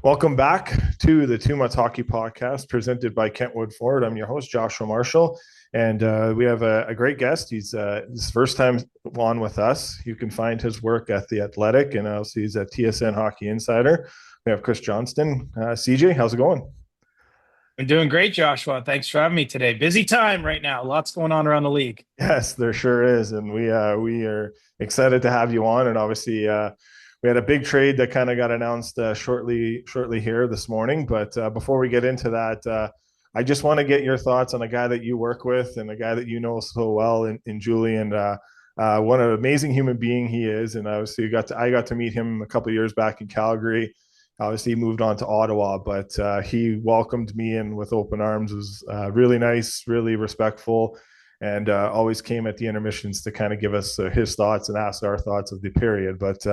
Welcome back to the Two Months Hockey Podcast presented by Kentwood Ford. I'm your host, Joshua Marshall, and we have a great guest. He's his first time on with us. You can find his work at The Athletic, and also he's a TSN Hockey Insider. We have Chris Johnston. CJ, how's it going? I'm doing great, Joshua. Thanks for having me today. Busy time right now. Lots going on around the league. Yes, there sure is, and we are excited to have you on. And obviously, we had a big trade that kind of got announced shortly here this morning. But before we get into that, I just want to get your thoughts on a guy that you work with and a guy that you know so well in Julian. What an amazing human being he is, and obviously I got to meet him a couple of years back in Calgary. Obviously, he moved on to Ottawa, but he welcomed me in with open arms. Was really nice, really respectful, and always came at the intermissions to kind of give us his thoughts and ask our thoughts of the period. But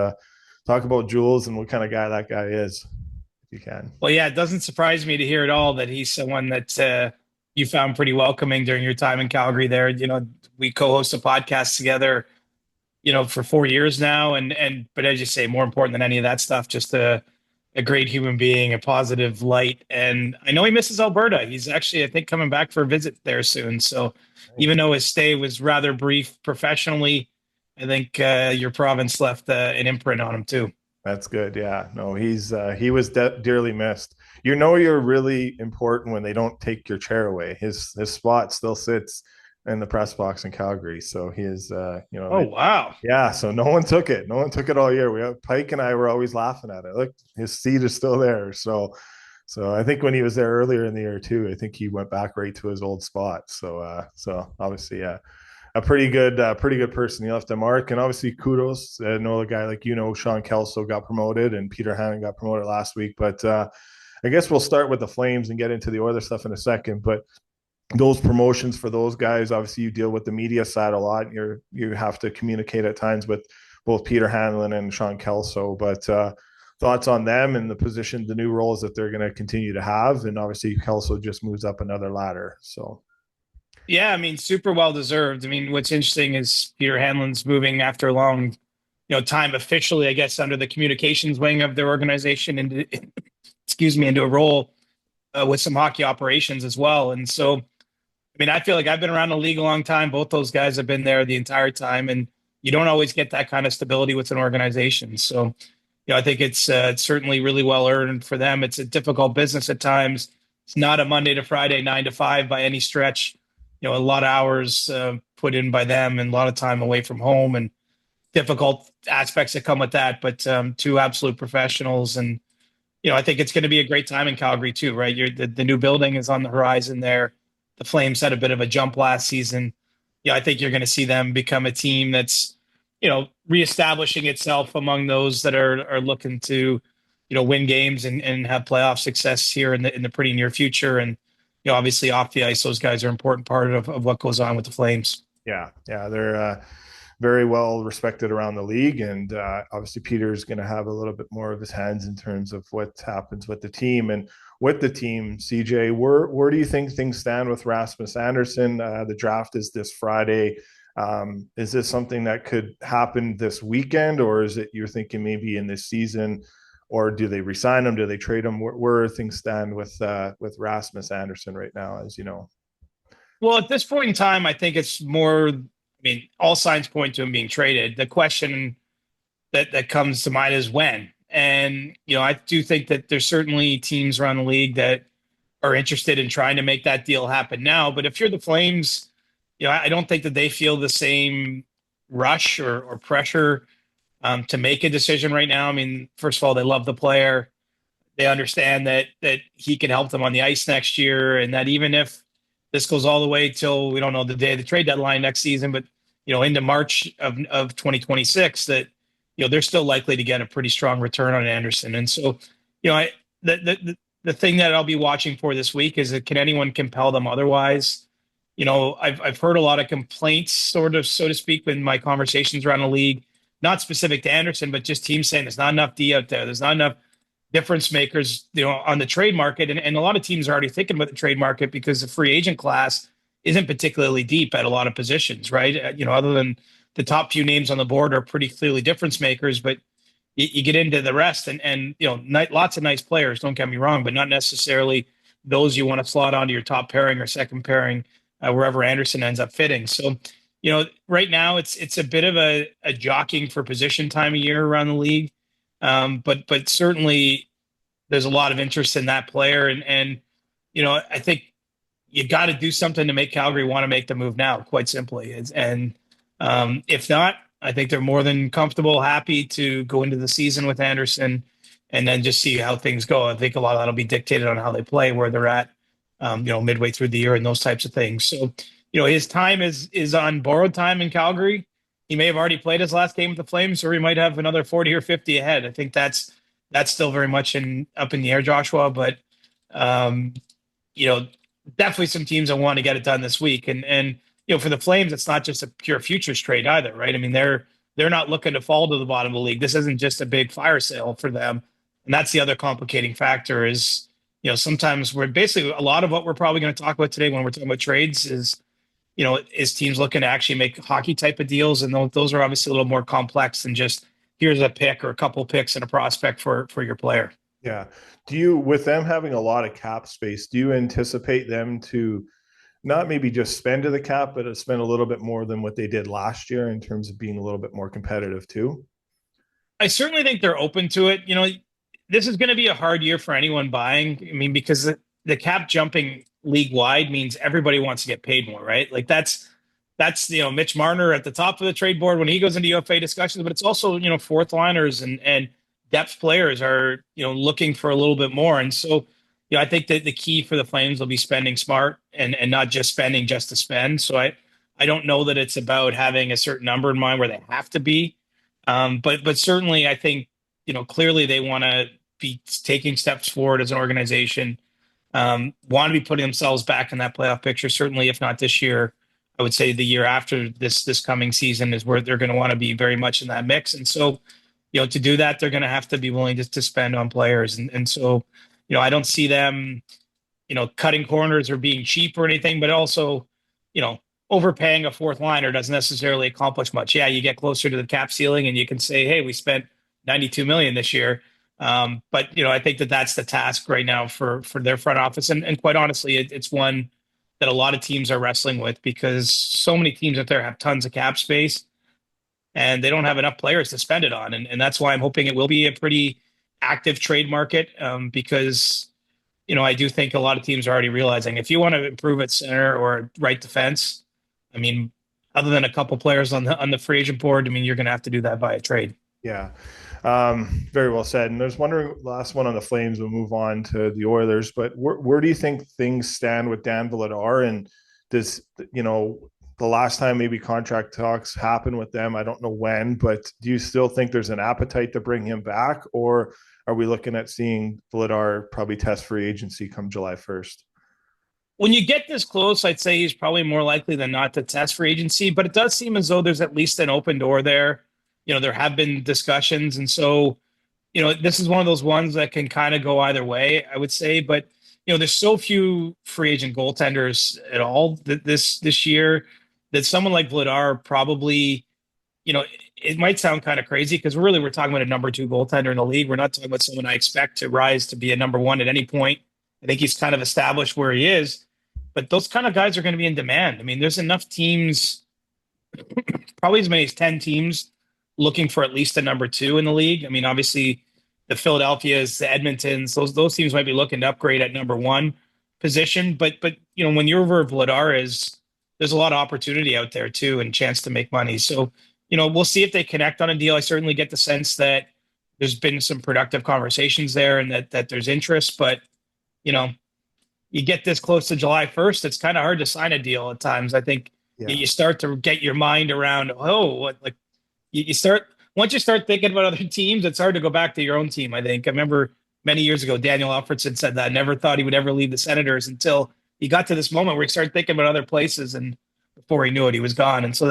talk about Jules and what kind of guy that guy is, if you can. Well, yeah, it doesn't surprise me to hear at all that he's someone that you found pretty welcoming during your time in Calgary there. We co-host a podcast together, for 4 years now. But as you say, more important than any of that stuff, just a great human being, a positive light. And I know he misses Alberta. He's actually, I think, coming back for a visit there soon. So even though his stay was rather brief professionally, I think your province left an imprint on him too. That's good. Yeah, no, he was dearly missed. You know, you're really important when they don't take your chair away. His spot still sits in the press box in Calgary, so he is, Oh, wow. yeah. So no one took it. No one took it all year. Pike and I were always laughing at it. Look, his seat is still there. So I think when he was there earlier in the year too, I think he went back right to his old spot. So obviously, yeah, a pretty good person. He left a mark, and obviously kudos. I know a guy like Sean Kelso got promoted, and Peter Hannon got promoted last week. But I guess we'll start with the Flames and get into the Oilers stuff in a second. But those promotions for those guys, obviously, you deal with the media side a lot. You have to communicate at times with both Peter Hanlon and Sean Kelso. But thoughts on them and the position, the new roles that they're going to continue to have, and obviously Kelso just moves up another ladder. So. Yeah, I mean, super well deserved. I mean, what's interesting is Peter Hanlon's moving after a long, time officially, I guess, under the communications wing of their organization into, excuse me, into a role with some hockey operations as well. And so, I mean, I feel like I've been around the league a long time. Both those guys have been there the entire time, and you don't always get that kind of stability with an organization. So, I think it's certainly really well earned for them. It's a difficult business at times. It's not a Monday to Friday 9 to 5 by any stretch. A lot of hours put in by them and a lot of time away from home and difficult aspects that come with that. But two absolute professionals. And, I think it's going to be a great time in Calgary too, right? The new building is on the horizon there. The Flames had a bit of a jump last season. I think you're going to see them become a team that's, reestablishing itself among those that are looking to, win games and have playoff success here in the pretty near future. And, obviously off the ice, those guys are an important part of what goes on with the Flames. Yeah, they're very well respected around the league, and obviously Peter's going to have a little bit more of his hands in terms of what happens with the team. And with the team, CJ, where do you think things stand with Rasmus Anderson? The draft is this Friday. Is this something that could happen this weekend, or is it you're thinking maybe in this season? Or do they resign him? Do they trade him? Where things stand with Rasmus Anderson right now, as you know? Well, at this point in time, I think it's more. I mean, all signs point to him being traded. The question that comes to mind is when. And I do think that there's certainly teams around the league that are interested in trying to make that deal happen now. But if you're the Flames, I don't think that they feel the same rush or pressure to make a decision right now. I mean, first of all, they love the player. They understand that he can help them on the ice next year, and that even if this goes all the way till we don't know the day of the trade deadline next season, but into March of 2026, that they're still likely to get a pretty strong return on Anderson. And so, the thing that I'll be watching for this week is that can anyone compel them otherwise? I've heard a lot of complaints, sort of, so to speak, in my conversations around the league, not specific to Anderson, but just teams saying there's not enough D out there. There's not enough difference makers, on the trade market. And a lot of teams are already thinking about the trade market because the free agent class isn't particularly deep at a lot of positions, right? Other than the top few names on the board are pretty clearly difference makers, but you get into the rest, and lots of nice players. Don't get me wrong, but not necessarily those you want to slot onto your top pairing or second pairing, wherever Anderson ends up fitting. So, right now it's a bit of a jockeying for position time of year around the league, but certainly there's a lot of interest in that player, and I think you got to do something to make Calgary want to make the move now, quite simply. And if not, I think they're more than comfortable, happy to go into the season with Anderson and then just see how things go. I think a lot of that'll be dictated on how they play, where they're at, midway through the year and those types of things. So, his time is on borrowed time in Calgary. He may have already played his last game with the Flames, or he might have another 40 or 50 ahead. I think that's still very much up in the air, Joshua. But um, you know, definitely some teams that want to get it done this week. And for the Flames, it's not just a pure futures trade either, right? I mean, they're not looking to fall to the bottom of the league. This isn't just a big fire sale for them. And that's the other complicating factor is, sometimes we're basically a lot of what we're probably going to talk about today when we're talking about trades is teams looking to actually make hockey type of deals. And those are obviously a little more complex than just here's a pick or a couple picks and a prospect for your player. Yeah. With them having a lot of cap space, do you anticipate them to not maybe just spend to the cap, but spend a little bit more than what they did last year in terms of being a little bit more competitive too? I certainly think they're open to it. This is going to be a hard year for anyone buying. I mean, because the cap jumping league wide means everybody wants to get paid more, right? Like that's Mitch Marner at the top of the trade board when he goes into UFA discussions, but it's also fourth liners and depth players are looking for a little bit more, and so I think that the key for the Flames will be spending smart and not just spending just to spend. So I don't know that it's about having a certain number in mind where they have to be, but certainly I think clearly they want to be taking steps forward as an organization, want to be putting themselves back in that playoff picture. Certainly, if not this year, I would say the year after this coming season is where they're going to want to be very much in that mix. And so, to do that, they're going to have to be willing to spend on players. And so, I don't see them, cutting corners or being cheap or anything, but also, overpaying a fourth liner doesn't necessarily accomplish much. Yeah, you get closer to the cap ceiling and you can say, hey, we spent 92 million this year. But I think that's the task right now for their front office. And quite honestly, it's one that a lot of teams are wrestling with because so many teams out there have tons of cap space and they don't have enough players to spend it on. And that's why I'm hoping it will be a pretty active trade market, because, I do think a lot of teams are already realizing if you want to improve at center or right defense, I mean, other than a couple players on the free agent board, I mean, you're going to have to do that via trade. Yeah. Very well said. And I was wondering, last one on the Flames, we'll move on to the Oilers, but where do you think things stand with Dan Vladar? And does, the last time maybe contract talks happen with them, I don't know when, but do you still think there's an appetite to bring him back? Or are we looking at seeing Vladar probably test free agency come July 1st? When you get this close, I'd say he's probably more likely than not to test free agency, but it does seem as though there's at least an open door there. There have been discussions. And so, this is one of those ones that can kind of go either way, I would say. But, there's so few free agent goaltenders at all this year that someone like Vladar probably, it might sound kind of crazy because really we're talking about a number two goaltender in the league. We're not talking about someone I expect to rise to be a number one at any point. I think he's kind of established where he is. But those kind of guys are going to be in demand. I mean, there's enough teams, probably as many as 10 teams looking for at least a number two in the league. I mean, obviously the Philadelphias, the Edmontons, those teams might be looking to upgrade at number one position. But when you're where Vladar is, there's a lot of opportunity out there too and chance to make money. So, we'll see if they connect on a deal. I certainly get the sense that there's been some productive conversations there and that there's interest, but you get this close to July 1st, it's kind of hard to sign a deal at times. I think you start to get your mind around, once you start thinking about other teams, it's hard to go back to your own team. I think I remember many years ago, Daniel Alfredson said that never thought he would ever leave the Senators until he got to this moment where he started thinking about other places, and before he knew it, he was gone. And so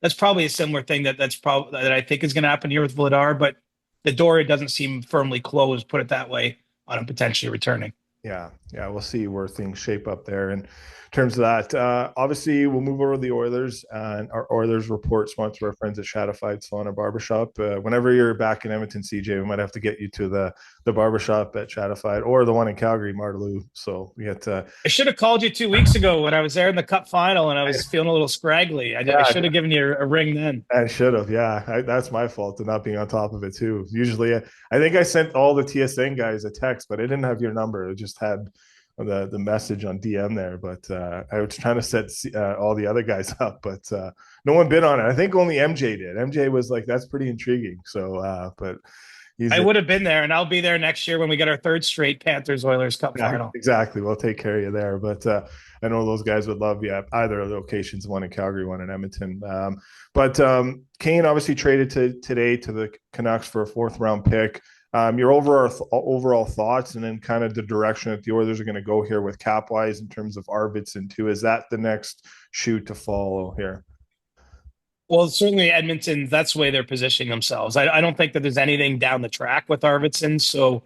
that's probably a similar thing that I think is going to happen here with Vladar, but the door, it doesn't seem firmly closed, put it that way, on him potentially returning. Yeah. Yeah, we'll see where things shape up there in terms of that. Obviously, we'll move over to the Oilers, and our Oilers report sponsored our friends at Shadified Salon and Barbershop. Whenever you're back in Edmonton, CJ, we might have to get you to the barbershop at Shadified or the one in Calgary, Martelou. So we get I should have called you 2 weeks ago when I was there in the Cup final and I was feeling a little scraggly. I should yeah, have given you a ring then. I should have. Yeah, that's my fault to not being on top of it too. Usually, I think I sent all the TSN guys a text, but I didn't have your number. It just had the message on DM there. But I was trying to set all the other guys up, but no one bid on it. I think only MJ did. MJ was like, "That's pretty intriguing." So, but he's I would have been there, and I'll be there next year when we get our third straight Panthers Oilers Cup final. exactly. We'll take care of you there. But I know those guys would love you at either of the locations, one in Calgary, one in Edmonton. But Kane obviously traded today to the Canucks for a fourth round pick. Your overall thoughts, and then kind of the direction that the Oilers are going to go here with cap wise in terms of Arvidsson too. Is that the next shoe to follow here? Well, certainly Edmonton, that's the way they're positioning themselves. I don't think that there's anything down the track with Arvidsson. So,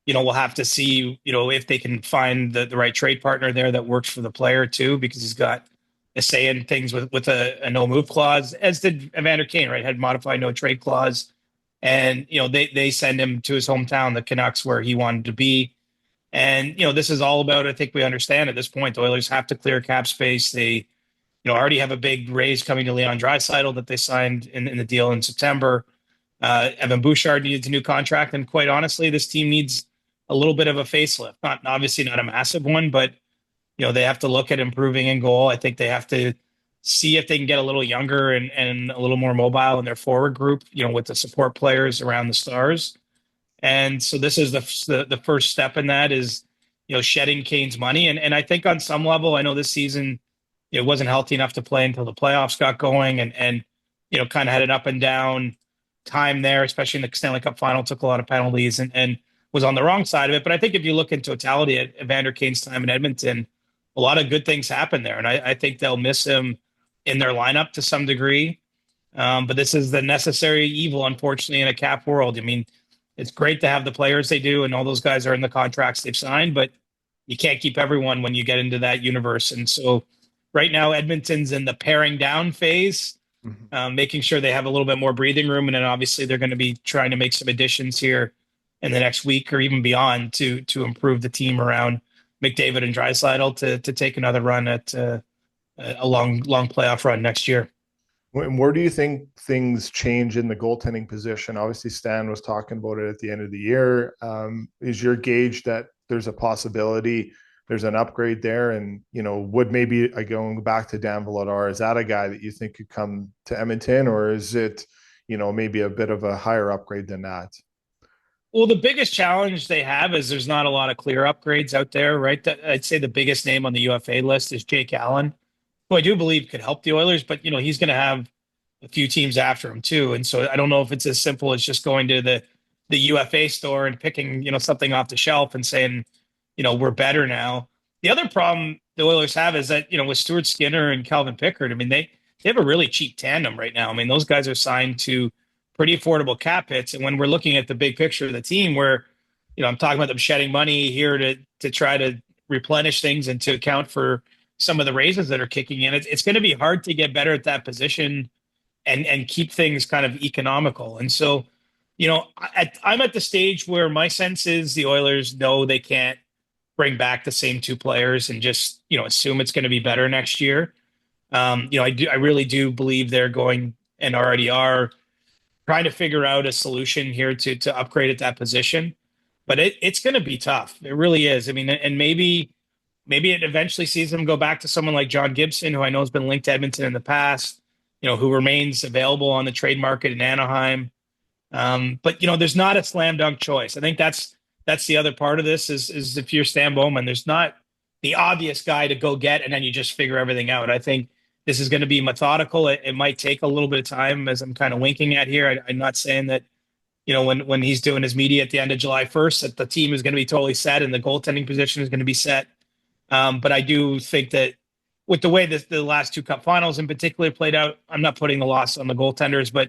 we'll have to see, if they can find the right trade partner there that works for the player too, because he's got a say in things with a no move clause, as did Evander Kane, right? Had modified no trade clause. And, they send him to his hometown, the Canucks, where he wanted to be. And, this is all about, I think we understand at this point, the Oilers have to clear cap space. They, already have a big raise coming to Leon Draisaitl that they signed in the deal in September. Evan Bouchard needs a new contract. And quite honestly, this team needs a little bit of a facelift. Not obviously not a massive one, but, they have to look at improving in goal. I think they have to see if they can get a little younger and a little more mobile in their forward group, with the support players around the stars. And so this is the first step in that is, shedding Kane's money. And I think on some level, I know this season it wasn't healthy enough to play until the playoffs got going and kind of had an up and down time there, especially in the Stanley Cup final, took a lot of penalties and was on the wrong side of it. But I think if you look in totality at Evander Kane's time in Edmonton, a lot of good things happened there. And I think they'll miss him in their lineup to some degree. But this is the necessary evil, unfortunately, in a cap world. I mean, it's great to have the players they do, and all those guys are in the contracts they've signed, but you can't keep everyone when you get into that universe. And so right now, Edmonton's in the paring down phase, making sure they have a little bit more breathing room. And then obviously they're going to be trying to make some additions here in the next week or even beyond to improve the team around McDavid and Draisaitl to take another run at a long playoff run next year. Where do you think things change in the goaltending position? Obviously, Stan was talking about it at the end of the year. Is your gauge that there's a possibility there's an upgrade there? And, would maybe going back to Dan Vladar, is that a guy that you think could come to Edmonton, or is it, maybe a bit of a higher upgrade than that? Well, the biggest challenge they have is there's not a lot of clear upgrades out there, right? I'd say the biggest name on the UFA list is Jake Allen, who I do believe could help the Oilers, but he's going to have a few teams after him too. And so I don't know if it's as simple as just going to the UFA store and picking, something off the shelf and saying, we're better now. The other problem the Oilers have is that, with Stuart Skinner and Calvin Pickard, I mean, they have a really cheap tandem right now. I mean, those guys are signed to pretty affordable cap hits. And when we're looking at the big picture of the team where, I'm talking about them shedding money here to try to replenish things and to account for some of the raises that are kicking in, it's going to be hard to get better at that position and keep things kind of economical. And so, I'm at the stage where my sense is the Oilers know they can't bring back the same two players and just, assume it's going to be better next year. I really do believe they're going and already are trying to figure out a solution here to upgrade at that position. But it's going to be tough. It really is. I mean, and maybe it eventually sees them go back to someone like John Gibson, who I know has been linked to Edmonton in the past, who remains available on the trade market in Anaheim. But there's not a slam dunk choice. I think that's the other part of this is if you're Stan Bowman, there's not the obvious guy to go get and then you just figure everything out. I think this is going to be methodical. It might take a little bit of time, as I'm kind of winking at here. I'm not saying that, when he's doing his media at the end of July 1st, that the team is going to be totally set and the goaltending position is going to be set. But I do think that with the way the last two Cup finals in particular played out, I'm not putting the loss on the goaltenders, but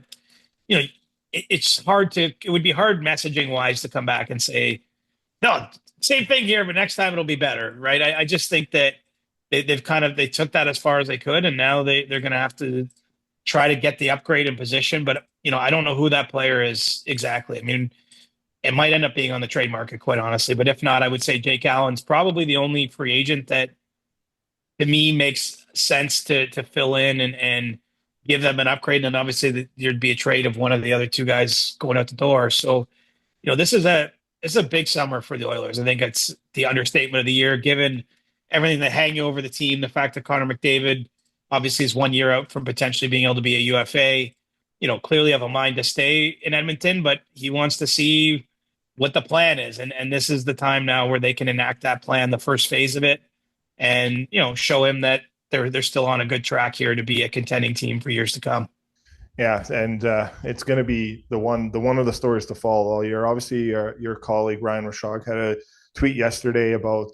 it's hard it would be hard messaging wise to come back and say, No, same thing here, but next time it'll be better, right? I just think that they've kind of they took that as far as they could, and now they're going to have to try to get the upgrade in position. But I don't know who that player is exactly. I mean, it might end up being on the trade market, quite honestly. But if not, I would say Jake Allen's probably the only free agent that to me makes sense to fill in and give them an upgrade. And obviously, there'd be a trade of one of the other two guys going out the door. So this is a big summer for the Oilers. I think it's the understatement of the year, given everything that hang over the team. The fact that Connor McDavid obviously is 1 year out from potentially being able to be a UFA. Clearly have a mind to stay in Edmonton, but he wants to see what the plan is, and this is the time now where they can enact that plan, the first phase of it, and show him that they're still on a good track here to be a contending team for years to come. Yeah, and it's going to be the one of the stories to follow all year. Obviously, your colleague Ryan Rashog had a tweet yesterday about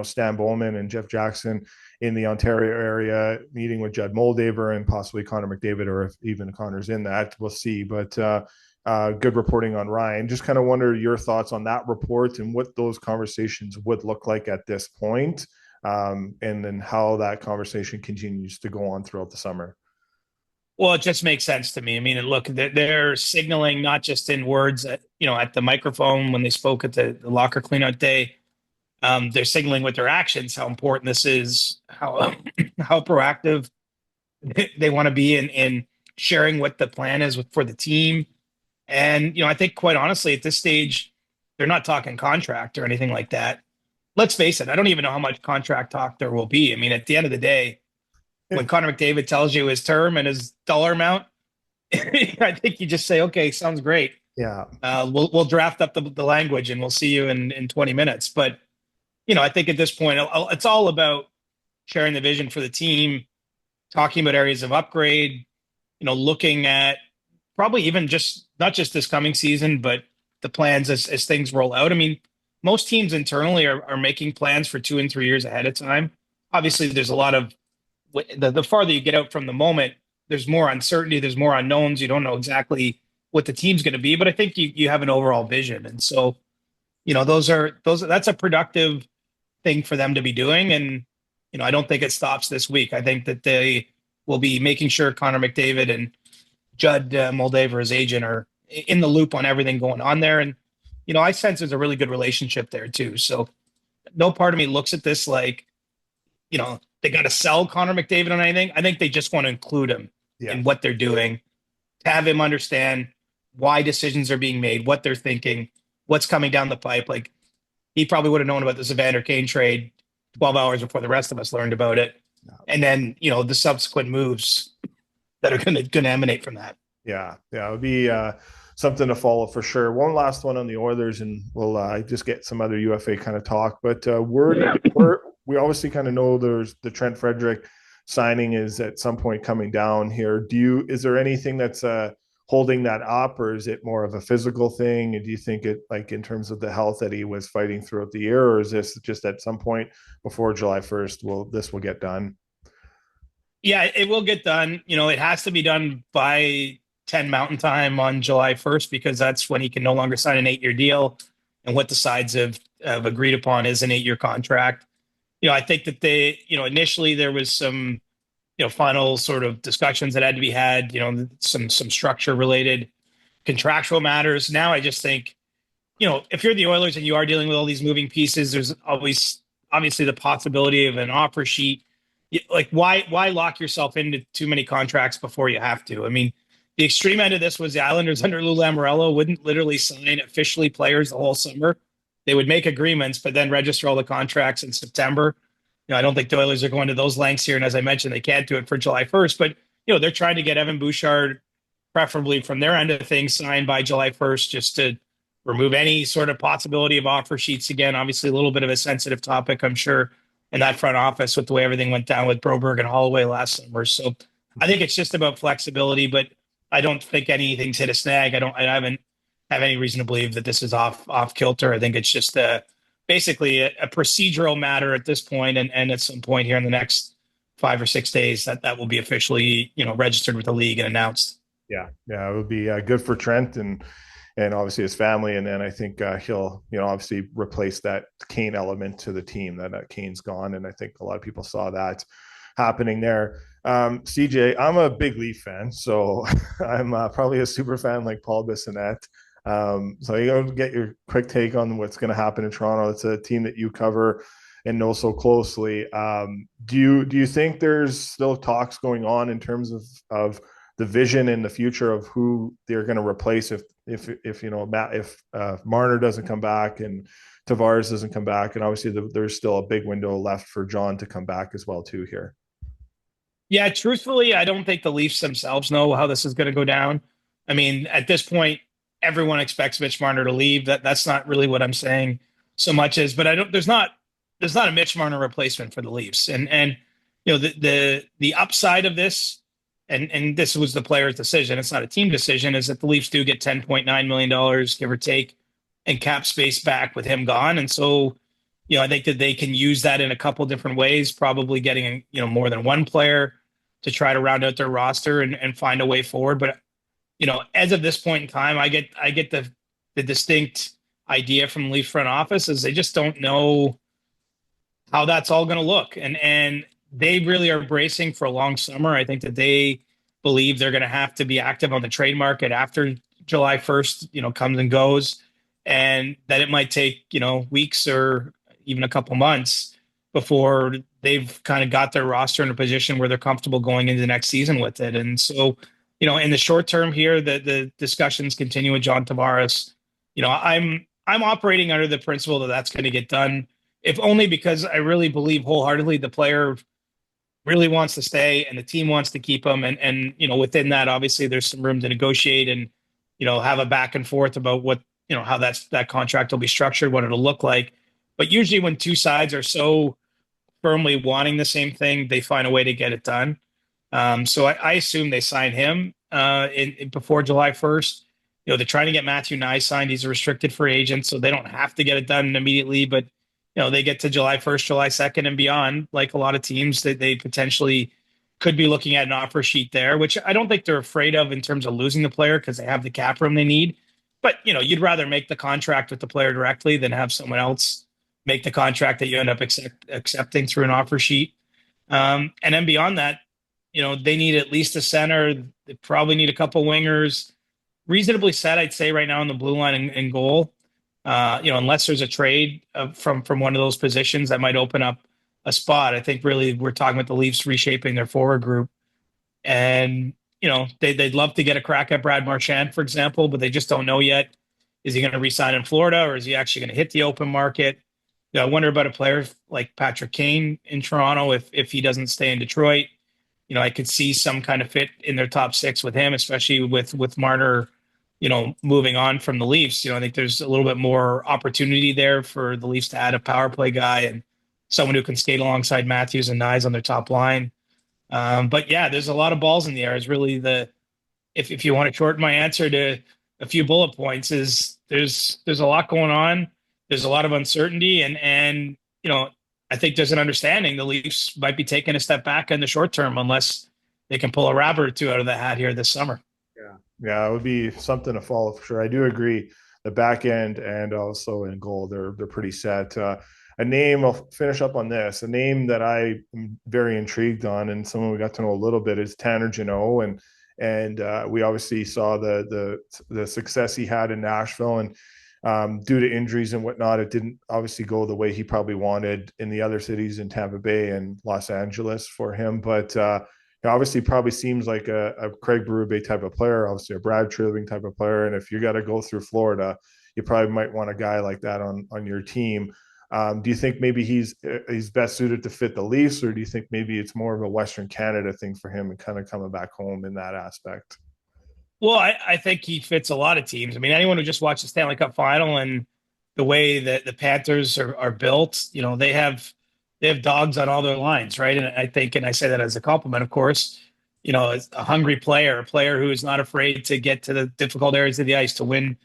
Stan Bowman and Jeff Jackson in the Ontario area meeting with Judd Moldaver and possibly Connor McDavid, or if even Connor's in that, we'll see. But good reporting on Ryan. Just kind of wonder your thoughts on that report and what those conversations would look like at this point, and then how that conversation continues to go on throughout the summer. Well, it just makes sense to me. I mean, look, they're signaling not just in words, at the microphone when they spoke at the locker cleanout day. They're signaling with their actions how important this is, how how proactive they want to be in sharing what the plan is for the team. And I think quite honestly, at this stage, they're not talking contract or anything like that. Let's face it, I don't even know how much contract talk there will be. I mean, at the end of the day, when Connor McDavid tells you his term and his dollar amount, I think you just say, okay, sounds great. Yeah. We'll draft up the language and we'll see you in 20 minutes. But I think at this point, it's all about sharing the vision for the team, talking about areas of upgrade, looking at probably even just not just this coming season, but the plans as things roll out. I mean, most teams internally are making plans for 2 and 3 years ahead of time. Obviously, there's a lot of the farther you get out from the moment, there's more uncertainty, there's more unknowns. You don't know exactly what the team's going to be, but I think you have an overall vision, and so that's a productive thing for them to be doing. And I don't think it stops this week. I think that they will be making sure Connor McDavid and Judd Moldaver, his agent, are in the loop on everything going on there. And I sense there's a really good relationship there too. So no part of me looks at this like they got to sell Connor McDavid on anything. I think they just want to include him in what they're doing, to have him understand why decisions are being made, what they're thinking, what's coming down the pipe. Like, he probably would have known about the Evander Kane trade 12 hours before the rest of us learned about it. And then, the subsequent moves that are going to emanate from that. Yeah. It would be something to follow for sure. One last one on the Oilers, and we'll just get some other UFA kind of talk. But we obviously kind of know there's the Trent Frederick signing is at some point coming down here. Is there anything that's holding that up, or is it more of a physical thing? And do you think it, like, in terms of the health that he was fighting throughout the year, or is this just at some point before July 1st, this will get done? Yeah, it will get done. It has to be done by 10 Mountain Time on July 1st, because that's when he can no longer sign an 8-year deal. And what the sides have agreed upon is an 8-year contract. I think that initially there was some, final sort of discussions that had to be had, some structure related contractual matters. Now I just think, if you're the Oilers and you are dealing with all these moving pieces, there's always obviously the possibility of an offer sheet. Like, why lock yourself into too many contracts before you have to? I mean, the extreme end of this was the Islanders under Lou Lamoriello wouldn't literally sign officially players the whole summer. They would make agreements, but then register all the contracts in September. I don't think the Oilers are going to those lengths here. And as I mentioned, they can't do it for July 1st, but they're trying to get Evan Bouchard, preferably from their end of things, signed by July 1st, just to remove any sort of possibility of offer sheets again. Obviously, a little bit of a sensitive topic, I'm sure, in that front office with the way everything went down with Broberg and Holloway last summer. So I think it's just about flexibility, but I don't think anything's hit a snag. I haven't have any reason to believe that this is off kilter. I think it's just basically a procedural matter at this point, and at some point here in the next 5 or 6 days, that will be officially registered with the league and announced. Yeah, it would be good for Trent, and and obviously his family. And then I think he'll, obviously replace that Kane element to the team. That Kane's gone, and I think a lot of people saw that happening there. CJ, I'm a big Leaf fan, so I'm probably a super fan like Paul Bissonnette. So you gotta get your quick take on what's going to happen in Toronto. It's a team that you cover and know so closely. Do you think there's still talks going on in terms of the vision and the future of who they're going to replace if Matt, if Marner doesn't come back and Tavares doesn't come back, and obviously there's still a big window left for John to come back as well too here. Yeah, truthfully, I don't think the Leafs themselves know how this is going to go down. I mean, at this point, everyone expects Mitch Marner to leave. That's not really what I'm saying so much as, but I don't. There's not a Mitch Marner replacement for the Leafs, and the upside of this, and this was the player's decision. It's not a team decision. Is that the Leafs do get $10.9 million, give or take, and cap space back with him gone, and so I think that they can use that in a couple different ways, probably getting, more than one player to try to round out their roster and find a way forward. But, as of this point in time, I get the distinct idea from the Leafs front office is they just don't know how that's all going to look. And they really are bracing for a long summer. I think that they believe they're going to have to be active on the trade market after July 1st, comes and goes, and that it might take, weeks or even a couple months before they've kind of got their roster in a position where they're comfortable going into the next season with it. And so, in the short term here, the discussions continue with John Tavares. I'm operating under the principle that that's going to get done, if only because I really believe wholeheartedly the player really wants to stay and the team wants to keep him. And within that, obviously there's some room to negotiate and, have a back and forth about what, how that contract will be structured, what it'll look like. But usually when two sides are so firmly wanting the same thing, they find a way to get it done. So I assume they sign him before July 1st. They're trying to get Matthew Nye signed. He's a restricted free agent, so they don't have to get it done immediately. But, they get to July 1st, July 2nd and beyond, like a lot of teams that they potentially could be looking at an offer sheet there, which I don't think they're afraid of in terms of losing the player because they have the cap room they need. But, you'd rather make the contract with the player directly than have someone else make the contract that you end up accepting through an offer sheet. And then beyond that, they need at least a center. They probably need a couple wingers. Reasonably set, I'd say, right now in the blue line and goal. Unless there's a trade from one of those positions that might open up a spot. I think really we're talking about the Leafs reshaping their forward group. And, they'd love to get a crack at Brad Marchand, for example, but they just don't know yet. Is he going to resign in Florida or is he actually going to hit the open market? I wonder about a player like Patrick Kane in Toronto if he doesn't stay in Detroit. I could see some kind of fit in their top six with him, especially with Marner, moving on from the Leafs. I think there's a little bit more opportunity there for the Leafs to add a power play guy and someone who can skate alongside Matthews and Nyes on their top line. But yeah, there's a lot of balls in the air. Is really if you want to shorten my answer to a few bullet points, is there's a lot going on. There's a lot of uncertainty, and I think there's an understanding the Leafs might be taking a step back in the short term unless they can pull a rabbit or two out of the hat here this summer. Yeah, it would be something to follow for sure. I do agree. The back end and also in goal, they're pretty set. A name, I'll finish up on this. A name that I am very intrigued on, and someone we got to know a little bit, is Tanner Jeannot, and we obviously saw the success he had in Nashville, and due to injuries and whatnot, it didn't obviously go the way he probably wanted in the other cities in Tampa Bay and Los Angeles for him. But obviously probably seems like a Craig Berube type of player, obviously a Brad Treliving type of player. And if you got to go through Florida, you probably might want a guy like that on your team. Do you think maybe he's best suited to fit the Leafs, or do you think maybe it's more of a Western Canada thing for him and kind of coming back home in that aspect? Well, I think he fits a lot of teams. I mean, anyone who just watched the Stanley Cup final and the way that the Panthers are built, they have dogs on all their lines, right? And I think, and I say that as a compliment, of course, as a hungry player, a player who is not afraid to get to the difficult areas of the ice to win,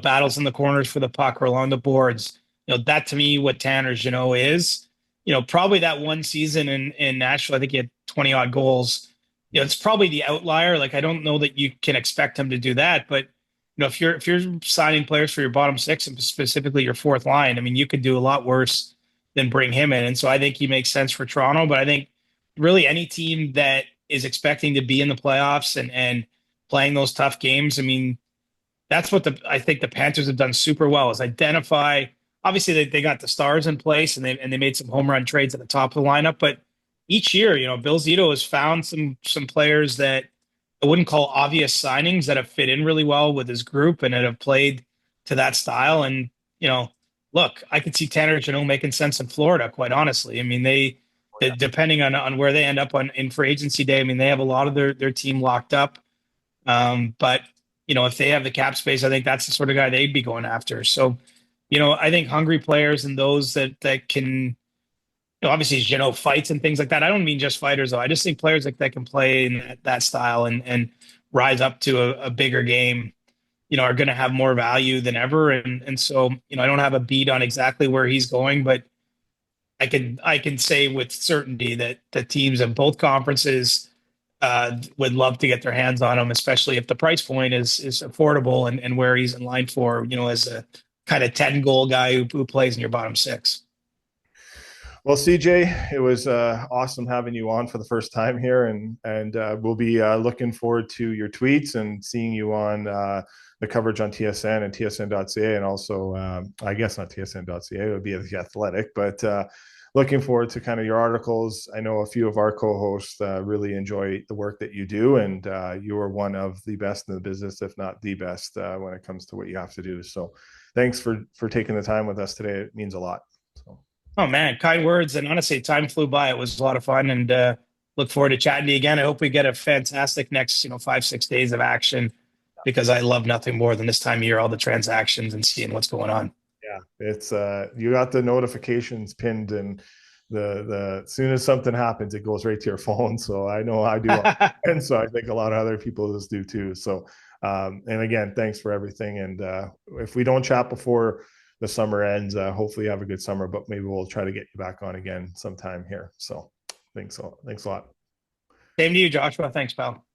battles in the corners for the puck or along the boards. That to me, what Tanner Jeannot is, probably that one season in Nashville, I think he had 20 odd goals. It's probably the outlier. Like, I don't know that you can expect him to do that, but if you're signing players for your bottom six and specifically your fourth line, I mean, you could do a lot worse than bring him in. And so I think he makes sense for Toronto. But I think really any team that is expecting to be in the playoffs and playing those tough games, I mean, that's what I think the Panthers have done super well is identify. Obviously, they got the stars in place and they made some home run trades at the top of the lineup. But each year, Bill Zito has found some players that I wouldn't call obvious signings that have fit in really well with his group and that have played to that style. And look, I could see Tanner Janot making sense in Florida. Quite honestly, I mean depending on where they end up in free agency day, I mean they have a lot of their team locked up. But if they have the cap space, I think that's the sort of guy they'd be going after. So, I think hungry players and those that can, obviously, fights and things like that. I don't mean just fighters though. I just think players that can play in that style and rise up to a bigger game, are going to have more value than ever. And so, I don't have a beat on exactly where he's going, but I can say with certainty that the teams in both conferences would love to get their hands on him, especially if the price point is affordable and where he's in line for, as a kind of 10 goal guy who plays in your bottom six. Well, CJ, it was awesome having you on for the first time here, and we'll be looking forward to your tweets and seeing you on the coverage on TSN and TSN.ca, and also I guess not TSN.ca, it would be the Athletic, but looking forward to kind of your articles. I know a few of our co-hosts really enjoy the work that you do, and you are one of the best in the business, if not the best, when it comes to what you have to do. So, thanks for taking the time with us today. It means a lot. So. Oh man, kind words. And honestly, time flew by. It was a lot of fun and look forward to chatting to you again. I hope we get a fantastic next, 5-6 days of action because I love nothing more than this time of year, all the transactions and seeing what's going on. Yeah, it's you got the notifications pinned and the as soon as something happens, it goes right to your phone. So I know I do. And so I think a lot of other people just do too. So and again, thanks for everything. And if we don't chat before the summer ends, hopefully you have a good summer, but maybe we'll try to get you back on again sometime here. So thanks a lot. Same to you, Joshua. Thanks, pal.